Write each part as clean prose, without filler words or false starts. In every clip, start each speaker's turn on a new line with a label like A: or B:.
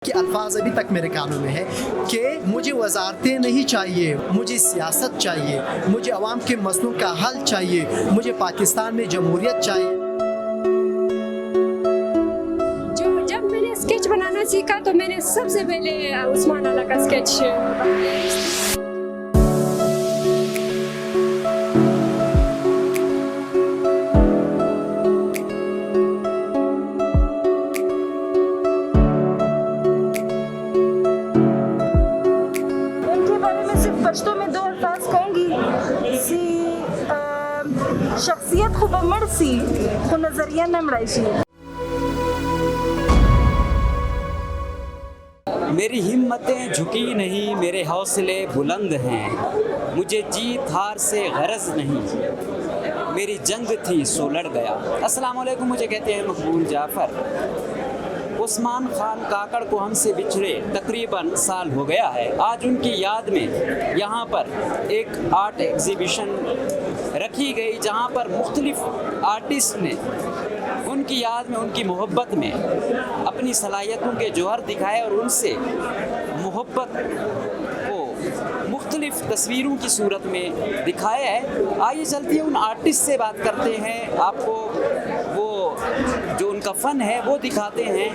A: کہ الفاظ ابھی تک میرے کانوں میں ہے کہ مجھے وزارتیں نہیں چاہیے، مجھے سیاست چاہیے، مجھے عوام کے مسئلوں کا حل چاہیے، مجھے پاکستان میں جمہوریت چاہیے۔
B: جب میں نے اسکیچ بنانا سیکھا تو میں نے سب سے پہلے عثمان آلا کا اسکیچ
C: پشتو میں دو الفاظ کہوں گی شخصیت خوب مرسی خو نظریہ نمرائی سی۔
D: میری ہمتیں جھکی نہیں، میرے حوصلے بلند ہیں، مجھے جیت ہار سے غرض نہیں، میری جنگ تھی سو لڑ گیا۔ السلام علیکم، مجھے کہتے ہیں مقبول جعفر۔ عثمان خان کاکڑ کو ہم سے بچھڑے تقریباً سال ہو گیا ہے۔ آج ان کی یاد میں یہاں پر ایک آرٹ ایگزیبیشن رکھی گئی جہاں پر مختلف آرٹسٹ نے ان کی یاد میں، ان کی محبت میں اپنی صلاحیتوں کے جوہر دکھائے اور ان سے محبت کو مختلف تصویروں کی صورت میں دکھایا ہے۔ آئیے چلتے ہیں ان آرٹسٹ سے بات کرتے ہیں، آپ کو وہ جو ان کا فن ہے وہ دکھاتے ہیں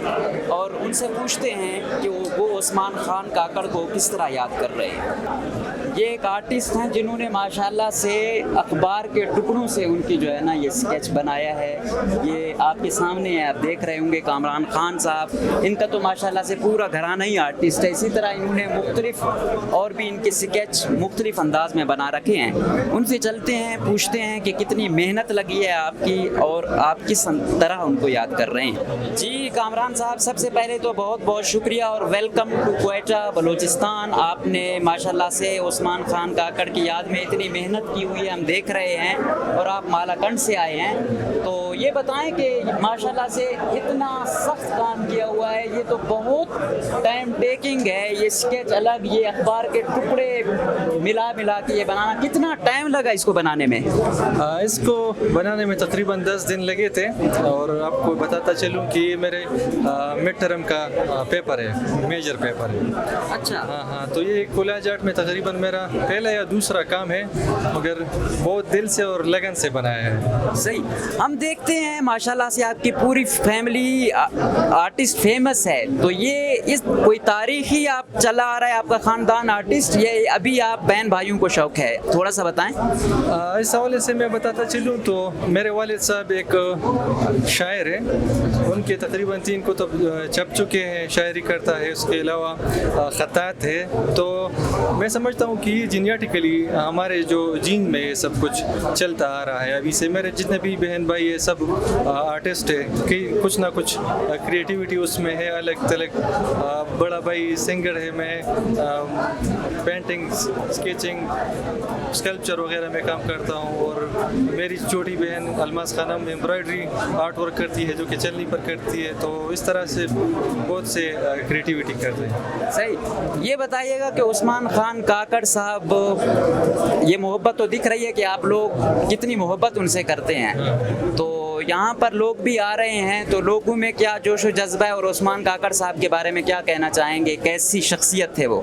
D: اور ان سے پوچھتے ہیں کہ وہ عثمان خان کاکڑ کو کس طرح یاد کر رہے ہیں۔ یہ ایک آرٹسٹ ہیں جنہوں نے ماشاءاللہ سے اخبار کے ٹکڑوں سے ان کی جو ہے نا یہ اسکیچ بنایا ہے۔ یہ آپ کے سامنے ہے، آپ دیکھ رہے ہوں گے کامران خان صاحب، ان کا تو ماشاءاللہ سے پورا گھرانہ ہی آرٹسٹ ہے۔ اسی طرح انہوں نے مختلف اور بھی ان کے اسکیچ مختلف انداز میں بنا رکھے ہیں۔ ان سے چلتے ہیں، پوچھتے ہیں کہ کتنی محنت لگی ہے آپ کی اور آپ کس طرح ان کو یاد کر رہے ہیں۔ جی کامران صاحب، سب سے پہلے تو بہت بہت شکریہ اور ویلکم ٹو کوئٹہ بلوچستان۔ آپ نے ماشاءاللہ سے عثمان خان کاکڑ کی یاد میں اتنی محنت کی ہوئی ہے، ہم دیکھ رہے ہیں، اور آپ مالاکنڈ سے آئے ہیں، تو یہ بتائیں کہ ماشاءاللہ سے اتنا سخت کام کیا ہوا ہے، یہ تو بہت ٹائم ٹیکنگ ہے، یہ اسکیچ الگ، یہ اخبار کے ٹکڑے ملا کے یہ بنانا، کتنا ٹائم لگا اس کو بنانے میں؟
E: اس کو بنانے میں تقریباً 10 دن لگے تھے، اور آپ کو بتاتا چلوں کہ یہ میرے مڈ ٹرم کا پیپر ہے، میجر پیپر ہے۔
D: اچھا،
E: ہاں، تو یہ کالج آرٹ میں تقریباً میرا پہلا یا دوسرا کام ہے، مگر بہت دل سے اور لگن سے بنایا ہے۔
D: صحیح، ہم دیکھتے ہیں ماشاءاللہ سے آپ کی پوری فیملی آرٹسٹ فیمس ہے، تو یہ اس کوئی تاریخی آپ چلا آ رہا ہے آپ کا خاندان آرٹسٹ، یہ ابھی آپ بہن بھائیوں کو شوق ہے؟ تھوڑا سا بتائیں۔
E: اس حوالے سے میں بتاتا چلوں تو میرے والد صاحب ایک شاعر ہیں، ان کے تقریباً 3 کتب چھپ چکے ہیں، شاعری کرتا ہے، اس کے علاوہ خطاط ہے، تو میں سمجھتا ہوں کہ جینیٹیکلی ہمارے جو جین میں یہ سب کچھ چلتا آ رہا ہے۔ ابھی سے میرے جتنے بھی بہن بھائی یہ سب آرٹسٹ ہے، کہ کچھ نہ کچھ کریٹیوٹی اس میں ہے الگ تلگ۔ بڑا بھائی سنگر ہے، میں پینٹنگ، اسکیچنگ، اسکلپچر وغیرہ میں کام کرتا ہوں، اور میری چھوٹی بہن الماس خانم ایمبرائڈری آرٹ ورک کرتی ہے جو کہ چلنی پر کرتی ہے، تو اس طرح سے بہت سے کریٹیوٹی کرتے ہیں۔
D: صحیح، یہ بتائیے گا کہ عثمان خان کاکڑ صاحب، یہ محبت تو دکھ رہی ہے کہ آپ لوگ کتنی محبت ان سے کرتے ہیں، تو یہاں پر لوگ بھی آ رہے ہیں، تو لوگوں میں کیا جوش و جذبہ ہے، اور عثمان کاکڑ صاحب کے بارے میں کیا کہنا چاہیں گے، کیسی شخصیت تھے وہ؟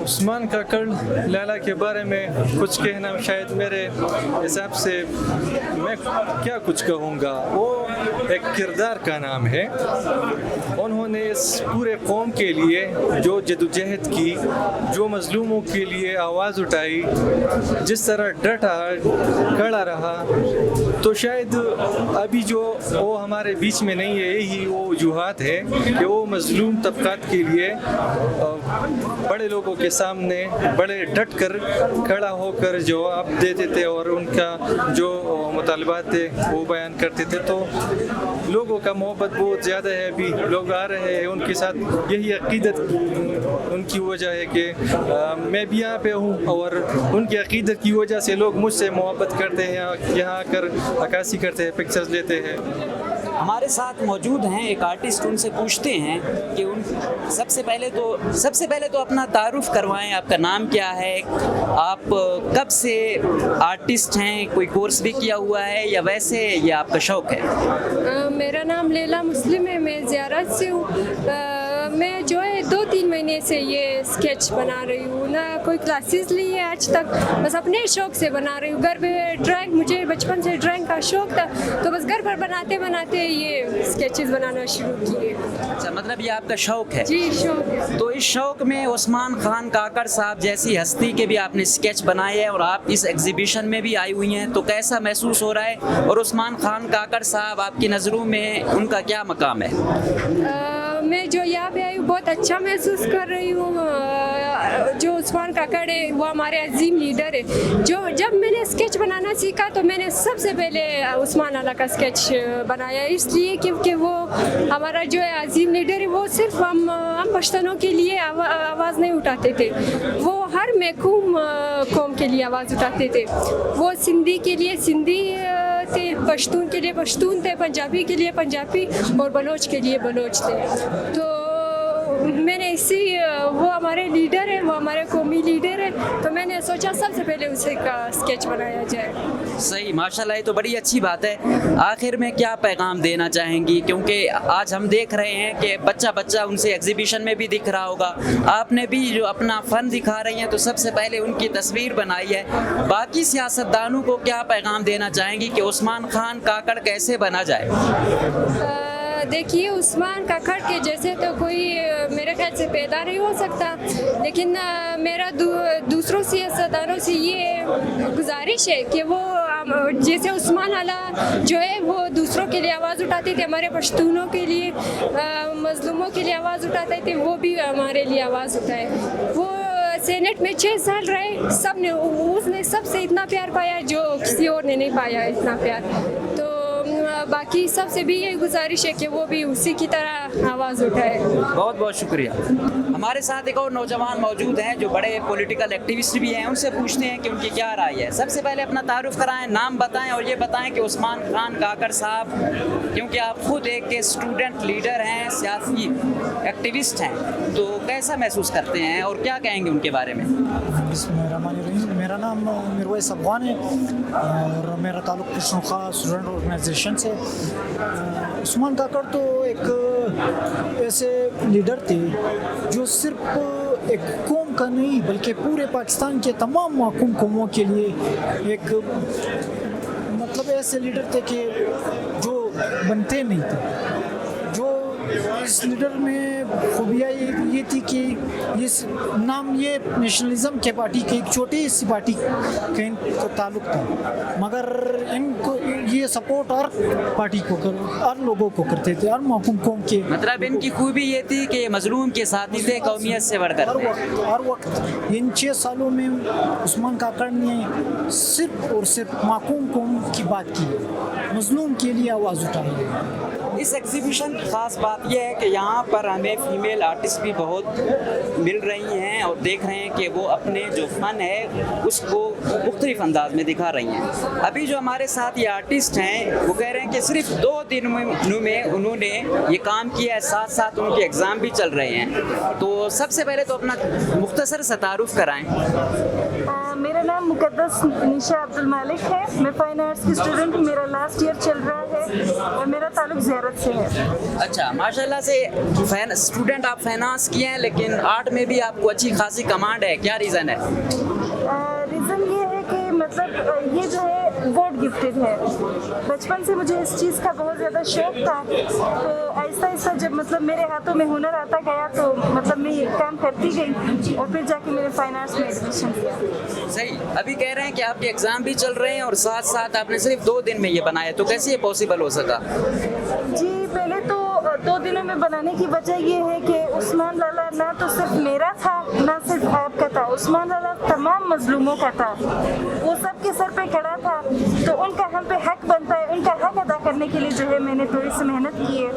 E: عثمان کاکڑ لالا کے بارے میں کچھ کہنا شاید میرے حساب سے، میں کیا کچھ کہوں گا، وہ ایک کردار کا نام ہے۔ انہوں نے اس پورے قوم کے لیے جو جدوجہد کی، جو مظلوموں کے لیے آواز اٹھائی، جس طرح ڈٹا کھڑا رہا، تو شاید ابھی جو وہ ہمارے بیچ میں نہیں ہے، یہی وہ وجوہات ہے کہ وہ مظلوم طبقات کے لیے بڑے لوگوں کے سامنے بڑے ڈٹ کر کھڑا ہو کر جواب دیتے تھے، اور ان کا جو مطالبات تھے وہ بیان کرتے تھے، تو لوگوں کا محبت بہت زیادہ ہے۔ ابھی لوگ آ رہے ہیں ان کے ساتھ، یہی عقیدت ان کی وجہ ہے کہ میں بھی یہاں پہ ہوں، اور ان کی عقیدت کی وجہ سے لوگ مجھ سے محبت کرتے ہیں، یہاں آ کر عکاسی کرتے ہیں، پکچرز لیتے ہیں۔
D: ہمارے ساتھ موجود ہیں ایک آرٹسٹ، ان سے پوچھتے ہیں کہ ان سب سے پہلے تو اپنا تعارف کروائیں، آپ کا نام کیا ہے، آپ کب سے آرٹسٹ ہیں، کوئی کورس بھی کیا ہوا ہے یا ویسے یہ آپ کا شوق ہے؟
B: میرا نام لیلا مسلم ہے، میں زیارت سے ہوں۔ میں جو ہے 2-3 مہینے سے یہ اسکیچ بنا رہی ہوں، نہ کوئی کلاسز لی ہے آج تک، بس اپنے شوق سے بنا رہی ہوں. گھر پہ ڈرائنگ، مجھے بچپن سے ڈرائنگ کا شوق تھا، تو بس گھر پر بناتے بناتے یہ اسکیچز بنانا شروع کیے.
D: اچھا، مطلب یہ آپ کا شوق ہے.
B: جی شوق ہے.
D: تو اس شوق میں عثمان خان کاکڑ صاحب جیسی ہستی کے بھی آپ نے اسکیچ بنائے ہیں اور آپ اس ایگزیبیشن میں بھی آئی ہوئی ہیں، تو کیسا محسوس ہو رہا ہے؟ اور عثمان خان کاکڑ صاحب آپ کی نظروں میں ان کا کیا مقام ہے؟
B: میں جو یہاں پہ آئی ہوں بہت اچھا محسوس کر رہی ہوں. جو عثمان کاکڑ ہے وہ ہمارے عظیم لیڈر ہے. جب میں نے اسکیچ بنانا سیکھا تو میں نے سب سے پہلے عثمان آلا کا اسکیچ بنایا، اس لیے کیونکہ وہ ہمارا جو ہے عظیم لیڈر ہے. وہ صرف ہم پشتونوں کے لیے آواز نہیں اٹھاتے تھے، وہ ہر محکوم قوم کے لیے آواز اٹھاتے تھے. وہ سندھی کے لیے سندھی تھے، پشتون کے لیے پشتون تھے، پنجابی کے لیے پنجابی اور بلوچ کے لیے بلوچ تھے. تو میں نے وہ ہمارے لیڈر ہے، وہ ہمارے قومی لیڈر ہے، تو میں نے سوچا سب سے پہلے اسی کا اسکیچ بنایا جائے.
D: صحیح، ماشاءاللہ، یہ تو بڑی اچھی بات ہے. آخر میں کیا پیغام دینا چاہیں گی؟ کیونکہ آج ہم دیکھ رہے ہیں کہ بچہ ان سے ایگزیبیشن میں بھی دکھ رہا ہوگا، آپ نے بھی جو اپنا فن دکھا رہی ہیں تو سب سے پہلے ان کی تصویر بنائی ہے. باقی سیاستدانوں کو کیا پیغام دینا چاہیں گی کہ عثمان خان کاکڑ کیسے بنا جائے؟
B: دیکھیے، عثمان کاکڑ کے جیسے تو کوئی میرے خیال سے پیدا نہیں ہو سکتا، لیکن میرا دوسروں سیاستدانوں سے یہ گزارش ہے کہ وہ جیسے عثمان آلا جو ہے وہ دوسروں کے لیے آواز اٹھاتے تھے، ہمارے پشتونوں کے لیے، مظلوموں کے لیے آواز اٹھاتے تھے، وہ بھی ہمارے لیے آواز اٹھائے. وہ سینٹ میں 6 سال رہے، اس نے سب سے اتنا پیار پایا جو کسی اور نے نہیں پایا اتنا پیار. تو باقی سب سے بھی یہ گزارش ہے کہ وہ بھی اسی کی طرح آواز اٹھائے.
D: بہت بہت شکریہ. ہمارے ساتھ ایک اور نوجوان موجود ہیں جو بڑے پولیٹیکل ایکٹیوسٹ بھی ہیں، ان سے پوچھتے ہیں کہ ان کی کیا رائے ہے. سب سے پہلے اپنا تعارف کرائیں، نام بتائیں اور یہ بتائیں کہ عثمان خان کاکڑ صاحب، کیونکہ آپ خود ایک اسٹوڈنٹ لیڈر ہیں، سیاسی ایکٹیوسٹ ہیں، تو کیسا محسوس کرتے ہیں اور کیا کہیں گے ان کے بارے میں؟
F: بسم اللہ الرحمن الرحیم. میرا نام مرویس افغان ہے اور میرا تعلق پشتونخوا اسٹوڈنٹ آرگنائزیشن سے. عثمان کاکڑ تو ایک ایسے لیڈر تھے جو صرف ایک قوم کا نہیں بلکہ پورے پاکستان کے تمام محکوم قوموں کے لیے ایک مطلب ایسے لیڈر تھے کہ جو بنتے نہیں تھے. جو اس لیڈر میں خوبیاں یہ تھی کہ یہ نام یہ نیشنلزم کے پارٹی کے ایک چھوٹی سی پارٹی کا ان کو تعلق تھا، مگر ان کو یہ سپورٹ ہر پارٹی کو ہر لوگوں کو کرتے تھے، ہر محکوم قوم کے.
D: مطلب ان کی خوبی یہ تھی کہ مظلوم کے ساتھی تھے، قومیت سے بڑھ کر.
F: ہر وقت ان 6 سالوں میں عثمان کاکڑ نے صرف اور صرف محکوم قوم کی بات کی، مظلوم کے لیے آواز اٹھائی.
D: اس ایگزیبیشن کی خاص بات یہ ہے کہ یہاں پر ہمیں فیمیل آرٹسٹ بھی بہت مل رہی ہیں اور دیکھ رہے ہیں کہ وہ اپنے جو فن ہے اس کو مختلف انداز میں دکھا رہی ہیں. ابھی جو ہمارے ساتھ یہ آرٹسٹ ہیں وہ کہہ رہے ہیں کہ صرف 2 دنوں میں انہوں نے یہ کام کیا ہے، ساتھ ساتھ ان کے ایگزام بھی چل رہے ہیں. تو سب سے پہلے تو اپنا مختصر سا تعارف کرائیں.
C: میرا نام مقدس نشا عبد المالک ہے، میں فائن آرٹس کی اسٹوڈنٹ ہوں، میرا لاسٹ ایئر چل رہا ہے اور میرا تعلق زیارت سے ہے.
D: اچھا، ماشاءاللہ سے اسٹوڈنٹ آپ فائنانس کیے ہیں لیکن آرٹ میں بھی آپ کو اچھی خاصی کمانڈ ہے، کیا ریزن ہے؟
C: ریزن یہ ہے کہ مطلب یہ جو ہے گاڈ گفٹڈ ہے. بچپن سے مجھے اس چیز کا بہت زیادہ شوق تھا، تو آہستہ آہستہ جب مطلب میرے ہاتھوں میں ہنر آتا گیا تو مطلب میں یہ کام کرتی گئی اور پھر جا کے میرے فائن آرٹس میں ایڈمیشن لیا.
D: صحیح. ابھی کہہ رہے ہیں کہ آپ کے ایگزام بھی چل رہے ہیں اور ساتھ ساتھ آپ نے صرف 2 دن میں یہ بنایا، تو کیسے یہ پاسبل ہو سکا؟
C: جی، پہلے تو 2 دنوں میں بنانے کی وجہ یہ ہے کہ عثمان لالا نہ تو صرف میرا تھا نہ صرف آپ کا تھا، عثمان لالا تمام مظلوموں کا تھا، وہ سب کے سر پہ کھڑا تھا، تو ان کا ہم پہ حق بنتا ہے. ان کا حق ادا کرنے کے لیے جو ہے میں نے تھوڑی سی محنت کی ہے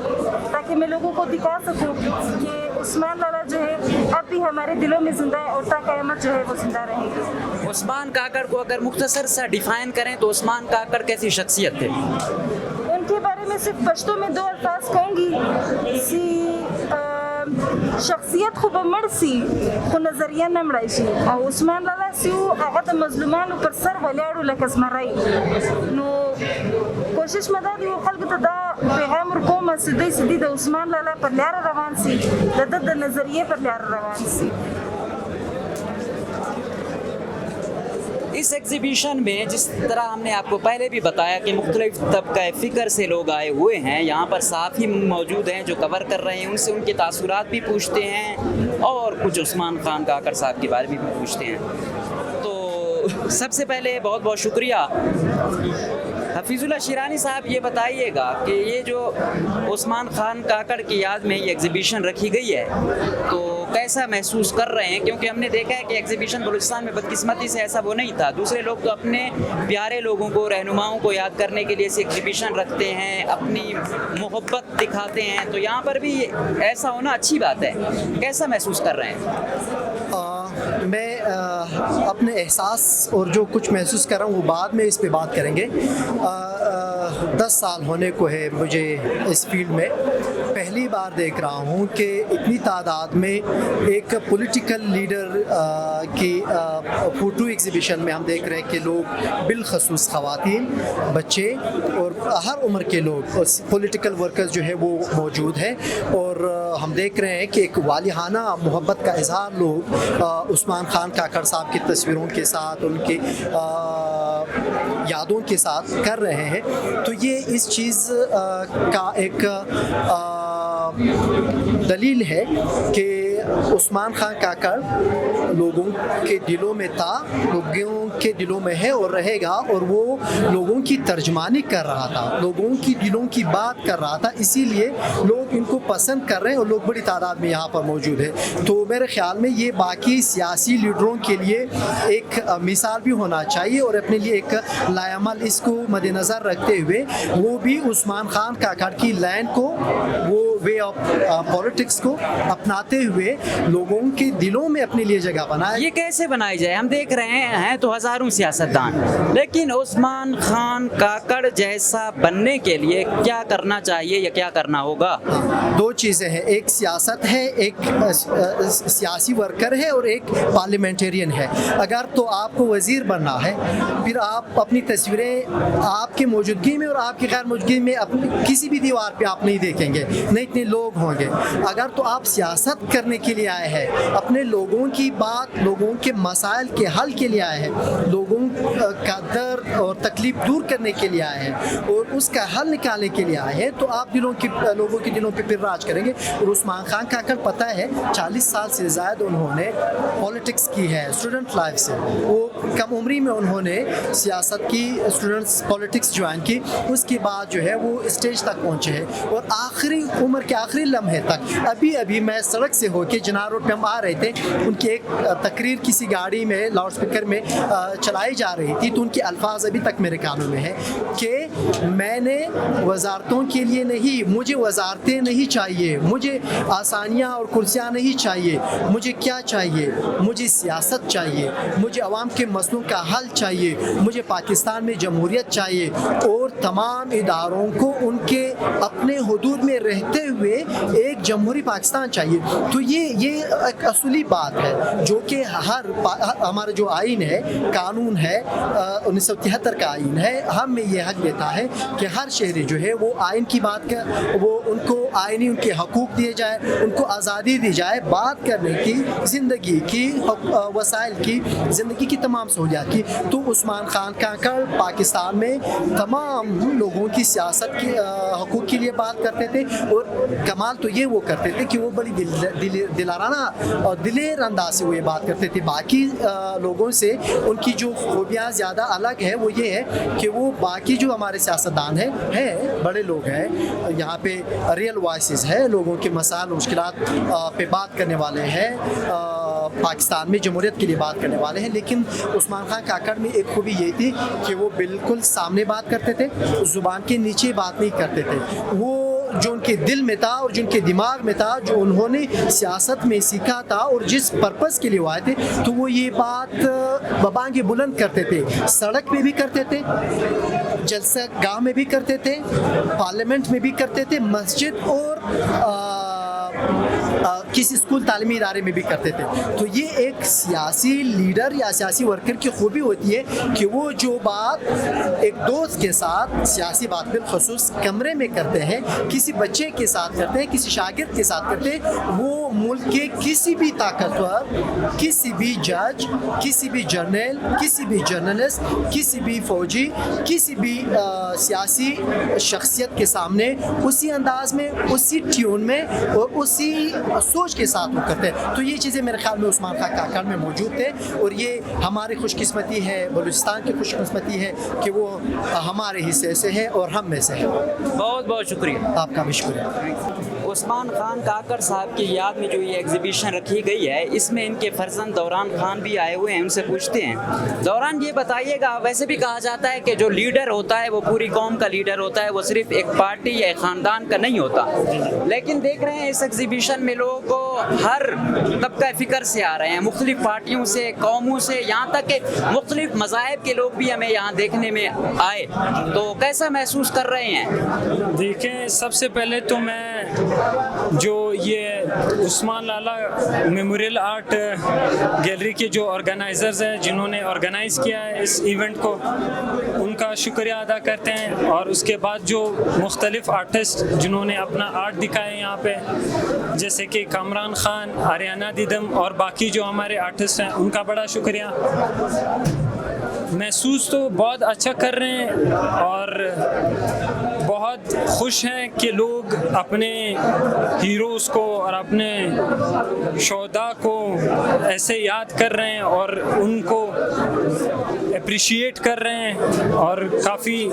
C: تاکہ میں لوگوں کو دکھا سکوں کہ عثمان لالا جو ہے اب بھی ہمارے دلوں میں زندہ ہے اور تا قیامت جو ہے وہ زندہ رہے گی.
D: عثمان کاکڑ کو اگر مختصر سا ڈیفائن کریں تو عثمان کاکڑ کیسی شخصیت تھے؟
C: ان کے بارے میں صرف پشتو میں 2 الفاظ کہوں گی. شخصیت خوب مرسی خو نظریہ نمړای شي او عثمان لالا سیو هغه د مظلومانو پر سر ولاړو لکه زمری. نو کوشش مې دا دی خلکو ته دا پیغام ورکوم چې دوی چې د عثمان لالا پر لاره روان سي د ده د نظریې پر لاره روان سي.
D: اس ایگزیبیشن میں جس طرح ہم نے آپ کو پہلے بھی بتایا کہ مختلف طبقہ فکر سے لوگ آئے ہوئے ہیں, یہاں پر صحافی موجود ہیں جو کور کر رہے ہیں, ان سے ان کے تاثرات بھی پوچھتے ہیں اور کچھ عثمان خان کاکڑ صاحب کے بارے میں بھی پوچھتے ہیں. تو سب سے پہلے بہت بہت شکریہ. حفیظ اللہ شیرانی صاحب, یہ بتائیے گا کہ یہ جو عثمان خان کاکڑ کی یاد میں یہ ایگزیبیشن رکھی گئی ہے تو کیسا محسوس کر رہے ہیں؟ کیونکہ ہم نے دیکھا ہے کہ ایگزیبیشن بلوچستان میں بدقسمتی سے ایسا وہ نہیں تھا. دوسرے لوگ تو اپنے پیارے لوگوں کو, رہنماؤں کو یاد کرنے کے لیے ایگزیبیشن رکھتے ہیں, اپنی محبت دکھاتے ہیں. تو یہاں پر بھی ایسا ہونا اچھی بات ہے. کیسا محسوس کر رہے ہیں؟
A: میں اپنے احساس اور جو کچھ محسوس کر رہا ہوں وہ بعد میں اس پہ بات کریں گے. 10 سال ہونے کو ہے مجھے اس فیلڈ میں. پہلی بار دیکھ رہا ہوں کہ اتنی تعداد میں ایک پولیٹیکل لیڈر کی فوٹو ایگزیبیشن میں ہم دیکھ رہے ہیں کہ لوگ بالخصوص خواتین, بچے اور ہر عمر کے لوگ پولیٹیکل ورکرز جو ہے وہ موجود ہیں. اور ہم دیکھ رہے ہیں کہ ایک والہانہ محبت کا اظہار لوگ عثمان خان کاکڑ صاحب کی تصویروں کے ساتھ, ان کی یادوں کے ساتھ کر رہے ہیں. تو یہ اس چیز کا ایک دلیل ہے کہ عثمان خان کاکڑ لوگوں کے دلوں میں تھا, لوگوں کے دلوں میں ہے اور رہے گا. اور وہ لوگوں کی ترجمانی کر رہا تھا, لوگوں کی دلوں کی بات کر رہا تھا. اسی لیے لوگ ان کو پسند کر رہے ہیں اور لوگ بڑی تعداد میں یہاں پر موجود ہیں. تو میرے خیال میں یہ باقی سیاسی لیڈروں کے لیے ایک مثال بھی ہونا چاہیے اور اپنے لیے ایک لائعمل اس کو مد نظر رکھتے ہوئے وہ بھی عثمان خان کاکڑ کی لائن کو, وہ وے آف پولیٹکس کو اپناتے ہوئے لوگوں کے دلوں میں اپنے لیے جگہ بنائے.
D: یہ کیسے بنائی جائے؟ ہم دیکھ رہے ہیں تو ہزاروں سیاستدان, لیکن عثمان خان کاکڑ جیسا بننے کے لیے کیا کرنا چاہیے یا کیا کرنا ہوگا؟
A: 2 چیزیں ہیں, ایک سیاست ہے, ایک سیاسی ورکر ہے اور ایک پارلیمنٹرین ہے. اگر تو آپ کو وزیر بننا ہے پھر آپ اپنی تصویریں آپ کے موجودگی میں اور آپ کی غیر موجودگی میں کسی بھی دیوار پہ آپ نہیں دیکھیں گے, نہیں اتنے لوگ ہوں گے. اگر تو آپ سیاست کرنے کے لیے آئے ہیں, اپنے لوگوں کی بات, لوگوں کے مسائل کے حل کے لیے آئے ہیں, لوگوں کا درد اور تکلیف دور کرنے کے لیے آئے ہیں اور اس کا حل نکالنے کے لیے آئے ہیں, تو آپ لوگوں کے دلوں پہ پھر راج کریں گے. اور عثمان خان کاکڑ پتہ ہے 40 سال سے زائد انہوں نے پولیٹکس کی ہے, اسٹوڈنٹ لائف سے. وہ کم عمری میں انہوں نے سیاست کی, اسٹوڈنٹس پولیٹکس جوائن کی. اس کے بعد جو ہے وہ اسٹیج تک پہنچے ہیں اور آخری عمر کے آخری لمحے تک. ابھی میں سڑک سے ہو کے جناح روڈ پہ ہم آ رہے تھے, ان کی ایک تقریر کسی گاڑی میں لاؤڈ اسپیکر میں چلائی جا رہی تھی, تو ان کے الفاظ ابھی تک میرے کانوں میں ہیں کہ میں نے وزارتوں کے لیے نہیں, مجھے وزارتیں نہیں چاہیے, مجھے آسانیاں اور کرسیاں نہیں چاہیے, مجھے کیا چاہیے, مجھے سیاست چاہیے, مجھے عوام کے مسئلوں کا حل چاہیے, مجھے پاکستان میں جمہوریت چاہیے اور تمام اداروں کو ان کے اپنے حدود میں رہتے ہوئے ایک جمہوری پاکستان چاہیے. تو یہ ایک اصولی بات ہے جو کہ ہمارا جو آئین ہے, قانون ہے, 1973 کا آئین ہے, ہم میں یہ حق دیتا ہے کہ ہر شہری جو ہے وہ آئین کی بات کر, وہ ان کو آئینی ان کے حقوق دیے جائے, ان کو آزادی دی جائے بات کرنے کی, زندگی کی, وسائل کی, زندگی کی تمام سہولیات کی. تو عثمان خان کاکڑ پاکستان میں تمام لوگوں کی سیاست کے حقوق کے لیے بات کرتے تھے اور کمال تو یہ وہ کرتے تھے کہ وہ بڑی دلارانہ اور دلیر انداز سے وہ یہ بات کرتے تھے. باقی لوگوں سے ان کی جو خوبیاں زیادہ الگ ہے وہ یہ ہے کہ وہ باقی جو ہمارے سیاستدان ہیں بڑے لوگ ہیں, یہاں پہ ریئل وائسز ہے, لوگوں کے مسائل مشکلات پہ بات کرنے والے ہیں, پاکستان میں جمہوریت کے لیے بات کرنے والے ہیں. لیکن عثمان خان کاکڑ میں ایک خوبی یہ تھی کہ وہ بالکل سامنے بات کرتے تھے, زبان کے نیچے بات نہیں کرتے تھے. وہ جو ان کے دل میں تھا اور جو ان کے دماغ میں تھا, جو انہوں نے سیاست میں سیکھا تھا اور جس پرپس کے لیے وہ آئے تھے, تو وہ یہ بات ببانگے بلند کرتے تھے. سڑک پہ بھی کرتے تھے, جلسہ گاہ میں بھی کرتے تھے, پارلیمنٹ میں بھی کرتے تھے, مسجد اور کسی اسکول تعلیمی ادارے میں بھی کرتے تھے. تو یہ ایک سیاسی لیڈر یا سیاسی ورکر کی خوبی ہوتی ہے کہ وہ جو بات ایک دوست کے ساتھ سیاسی بات بالخصوص کمرے میں کرتے ہیں, کسی بچے کے ساتھ کرتے ہیں, کسی شاگرد کے ساتھ کرتے ہیں, وہ ملک کے کسی بھی طاقتور, کسی بھی جج, کسی بھی جرنیل, کسی بھی جرنلسٹ, کسی بھی فوجی, کسی بھی سیاسی شخصیت کے سامنے اسی انداز میں, اسی ٹیون میں اور اسی سوچ کے ساتھ وہ کرتے ہیں. تو یہ چیزیں میرے خیال میں عثمان خان کاکڑ میں موجود تھے, اور یہ ہماری خوش قسمتی ہے, بلوچستان کی خوش قسمتی ہے کہ وہ ہمارے حصے سے ہے اور ہم میں سے ہے.
D: بہت بہت شکریہ.
A: آپ کا بھی شکریہ.
D: عثمان خان کاکڑ صاحب کی یاد میں جو یہ ایگزیبیشن رکھی گئی ہے, اس میں ان کے فرزند دوران خان بھی آئے ہوئے ہیں. ان سے پوچھتے ہیں, دوران یہ بتائیے گا, ویسے بھی کہا جاتا ہے کہ جو لیڈر ہوتا ہے وہ پوری قوم کا لیڈر ہوتا ہے, وہ صرف ایک پارٹی یا ایک خاندان کا نہیں ہوتا. لیکن دیکھ رہے ہیں اس ایگزیبیشن میں لوگوں کو ہر طبقہ فکر سے آ رہے ہیں, مختلف پارٹیوں سے, قوموں سے, یہاں تک کہ مختلف مذاہب کے لوگ بھی ہمیں یہاں دیکھنے میں آئے. تو کیسا محسوس کر رہے ہیں؟
G: دیکھیں, سب سے پہلے تو میں جو یہ عثمان لالا میموریل آرٹ گیلری کے جو آرگنائزرز ہیں, جنہوں نے آرگنائز کیا ہے اس ایونٹ کو, ان کا شکریہ ادا کرتے ہیں. اور اس کے بعد جو مختلف آرٹسٹ جنہوں نے اپنا آرٹ دکھائے یہاں پہ, جیسے کہ کامران خان, آریانہ دیدم اور باقی جو ہمارے آرٹسٹ ہیں, ان کا بڑا شکریہ. محسوس تو بہت اچھا کر رہے ہیں اور بہت خوش ہیں کہ لوگ اپنے ہیروز کو اور اپنے شہداء کو ایسے یاد کر رہے ہیں اور ان کو اپریشیٹ کر رہے ہیں. اور کافی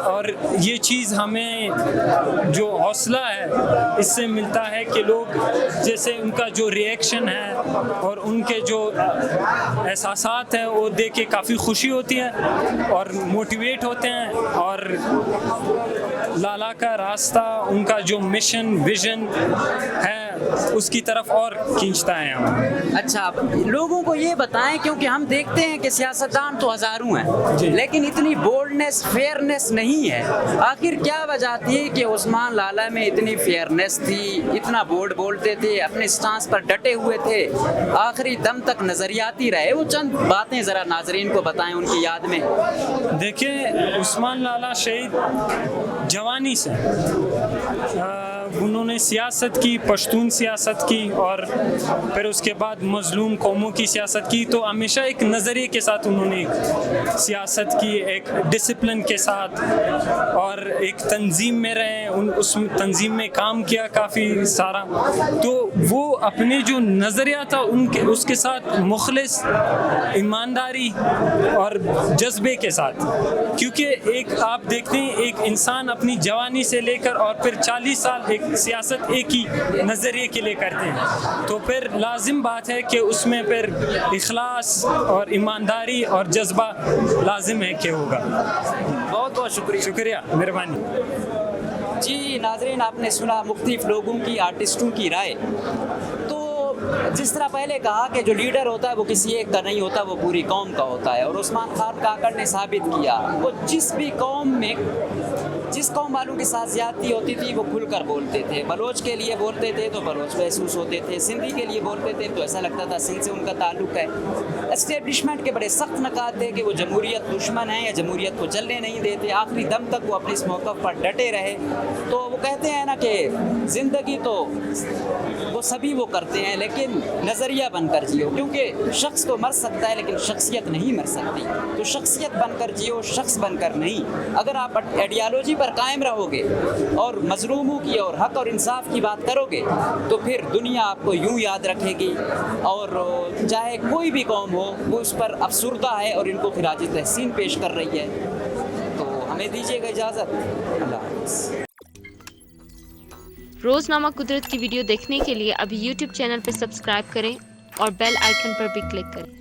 G: اور یہ چیز ہمیں جو حوصلہ ہے اس سے ملتا ہے کہ لوگ جیسے ان کا جو ری ایکشن ہے اور ان کے جو احساسات ہیں وہ دیکھ کے کافی خوشی ہوتی ہے اور موٹیویٹ ہوتے ہیں. اور لالا کا راستہ, ان کا جو مشن ویژن ہے, اس کی طرف اور کھینچتا ہے ہم.
D: اچھا, لوگوں کو یہ بتائیں, کیونکہ ہم دیکھتے ہیں کہ سیاستدان تو ہزاروں ہیں لیکن اتنی بولڈنس, فیئرنس نہیں ہے. آخر کیا وجہ تھی کہ عثمان لالا میں اتنی فیئرنس تھی, اتنا بولڈ بولتے تھے, اپنے سٹانس پر ڈٹے ہوئے تھے, آخری دم تک نظریاتی رہے؟ وہ چند باتیں ذرا ناظرین کو بتائیں ان کی یاد میں.
G: دیکھیں, عثمان لالا شہید جوانی سے انہوں نے سیاست کی, پشتون سیاست کی, اور پھر اس کے بعد مظلوم قوموں کی سیاست کی. تو ہمیشہ ایک نظریے کے ساتھ انہوں نے سیاست کی, ایک ڈسپلن کے ساتھ, اور ایک تنظیم میں رہے, اس تنظیم میں کام کیا کافی سارا. تو وہ اپنے جو نظریہ تھا اس کے ساتھ مخلص, ایمانداری اور جذبے کے ساتھ. کیونکہ ایک آپ دیکھتے ہیں ایک انسان اپنی جوانی سے لے کر اور پھر 40 سال ایک سیاست ایک ہی نظریے کے لیے کرتے ہیں, تو پھر لازم بات ہے کہ اس میں پھر اخلاص اور ایمانداری اور جذبہ لازم ہے کہ ہوگا.
D: بہت بہت شکریہ.
G: شکریہ, مہربانی.
D: جی ناظرین, آپ نے سنا مختلف لوگوں کی, آرٹسٹوں کی رائے. تو جس طرح پہلے کہا کہ جو لیڈر ہوتا ہے وہ کسی ایک کا نہیں ہوتا, وہ پوری قوم کا ہوتا ہے. اور عثمان خان کاکڑ نے ثابت کیا, وہ جس بھی قوم میں جس قوم والوں کے ساتھ زیادتی ہوتی تھی وہ کھل کر بولتے تھے. بلوچ کے لیے بولتے تھے تو بلوچ محسوس ہوتے تھے, سندھی کے لیے بولتے تھے تو ایسا لگتا تھا سندھ سے ان کا تعلق ہے. اسٹیبلشمنٹ کے بڑے سخت نکات تھے کہ وہ جمہوریت دشمن ہیں یا جمہوریت کو چلنے نہیں دیتے. آخری دم تک وہ اپنے اس موقف پر ڈٹے رہے. تو وہ کہتے ہیں نا کہ زندگی تو وہ سبھی وہ کرتے ہیں لیکن نظریہ بن کر جیو, کیونکہ شخص تو مر سکتا ہے لیکن شخصیت نہیں مر سکتی. تو شخصیت بن کر جیو, شخص بن کر نہیں. اگر آپ آئیڈیالوجی پر قائم رہو گے اور مظلوموں کی اور حق اور انصاف کی بات کرو گے تو پھر دنیا آپ کو یوں یاد رکھے گی, اور چاہے کوئی بھی قوم ہو وہ اس پر افسردہ ہے اور ان کو خراج تحسین پیش کر رہی ہے. تو ہمیں دیجیے گا اجازت. اللہ حافظ.
H: روزنامہ قدرت کی ویڈیو دیکھنے کے لیے ابھی یوٹیوب چینل پر سبسکرائب کریں اور بیل آئیکن پر بھی کلک کریں.